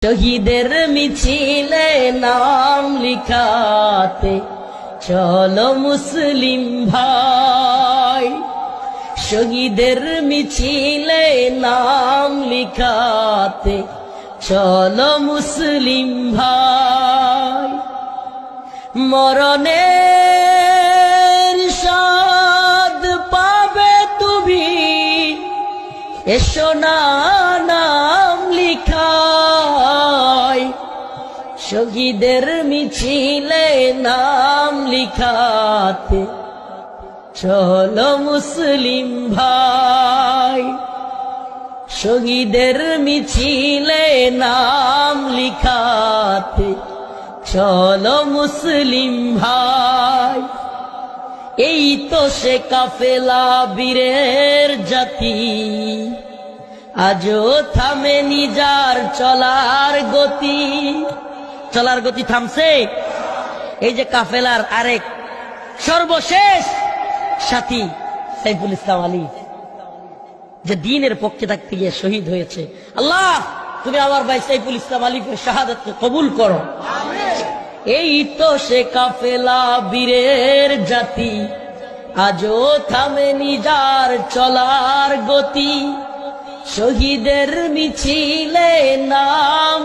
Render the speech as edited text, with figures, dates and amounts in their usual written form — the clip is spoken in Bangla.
শহীদের মিছিলে নাম লিখাতে চলো মুসলিম ভাই। শহীদের মিছিলে নাম লিখাতে চলো মুসলিম ভাই। মরণের স্বাদ পাবে তুমি, এসো না নাম লিখায়। শহীদের মিছিলে নাম লিখাতে চলো মুসলিম ভাই। শহীদের মিছিলে নাম লিখাতে চলো মুসলিম ভাই। এই তো সে কাফেলা বীরের জাতি, আজও থামেনি যার চলার গতি। চলার গতি থামছে? এই যে কাফেলার আরেক সর্বশেষ সাথী সাইফুল ইসলাম আলী, যে দ্বীনের পক্ষে থাকতে গিয়ে শহীদ হয়েছে। আল্লাহ, তুমি আমার ভাই সাইফুল ইসলাম আলীকে শাহাদাতকে কবুল করো। এই তো সে কাফেলা বীরের জাতি, আজও থামেনি যার চলার গতি। শহীদের মিছিলে নাম